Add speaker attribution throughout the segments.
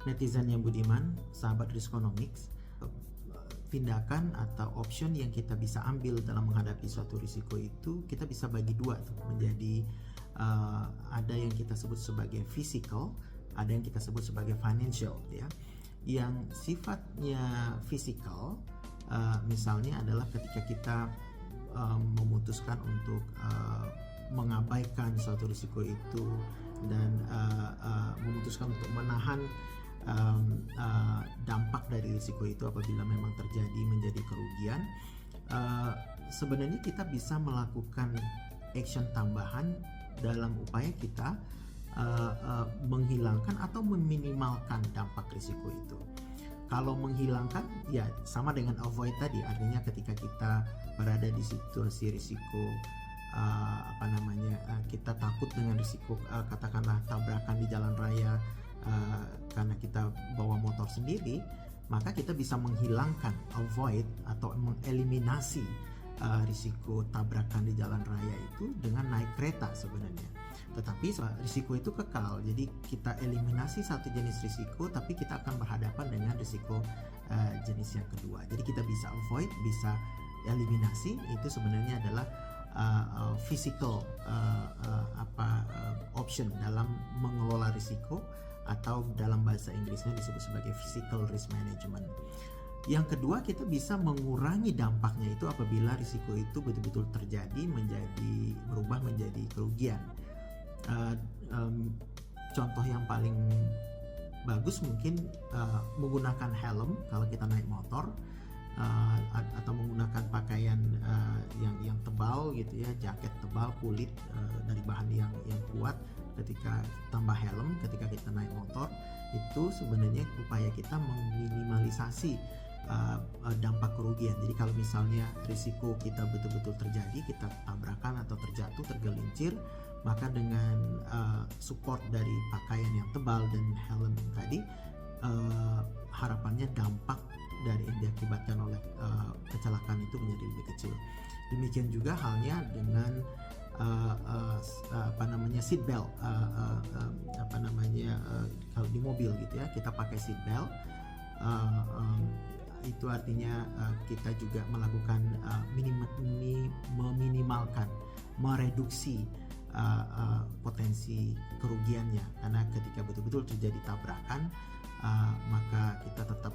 Speaker 1: Netizen yang budiman, sahabat Riskonomics, tindakan atau option yang kita bisa ambil dalam menghadapi suatu risiko itu kita bisa bagi dua tuh, menjadi ada yang kita sebut sebagai physical, ada yang kita sebut sebagai financial ya. Yang sifatnya physical misalnya adalah ketika kita memutuskan untuk mengabaikan suatu risiko itu dan memutuskan untuk menahan dampak dari risiko itu apabila memang terjadi menjadi kerugian. Sebenarnya kita bisa melakukan action tambahan dalam upaya kita menghilangkan atau meminimalkan dampak risiko itu. Kalau menghilangkan ya sama dengan avoid tadi, artinya ketika kita berada di situasi risiko kita takut dengan risiko katakanlah tabrakan di jalan raya karena kita bawa motor sendiri, maka kita bisa menghilangkan, avoid atau mengeliminasi risiko tabrakan di jalan raya itu dengan naik kereta sebenarnya. Tetapi risiko itu kekal, jadi kita eliminasi satu jenis risiko, tapi kita akan berhadapan dengan risiko jenis yang kedua. Jadi kita bisa avoid, bisa eliminasi, itu sebenarnya adalah physical option dalam mengelola risiko, atau dalam bahasa Inggrisnya disebut sebagai physical risk management. Yang kedua, kita bisa mengurangi dampaknya itu apabila risiko itu betul-betul terjadi berubah menjadi kerugian. Contoh yang paling bagus mungkin menggunakan helm kalau kita naik motor, atau menggunakan pakaian yang tebal gitu ya, jaket tebal kulit dari bahan yang kuat, ketika tambah helm ketika kita naik motor, itu sebenarnya upaya kita meminimalisasi dampak kerugian. Jadi kalau misalnya risiko kita betul-betul terjadi, kita tabrakan atau terjatuh, tergelincir, maka dengan support dari pakaian yang tebal dan helm tadi, harapannya dampak dari yang diakibatkan oleh kecelakaan itu menjadi lebih kecil. Demikian juga halnya dengan seat belt, kalau di mobil gitu ya, kita pakai seat belt, itu artinya kita juga melakukan meminimalkan, mereduksi potensi kerugiannya, karena ketika betul-betul terjadi tabrakan, maka kita tetap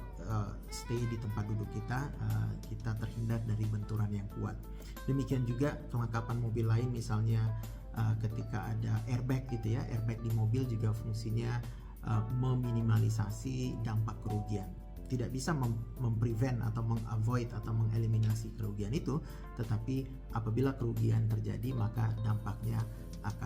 Speaker 1: stay di tempat duduk kita, kita terhindar dari benturan yang kuat. Demikian juga kelengkapan mobil lain, misalnya ketika ada airbag gitu ya, airbag di mobil juga fungsinya meminimalisasi dampak kerugian. Tidak bisa memprevent atau mengavoid atau mengeliminasi kerugian itu, tetapi apabila kerugian terjadi maka dampaknya akan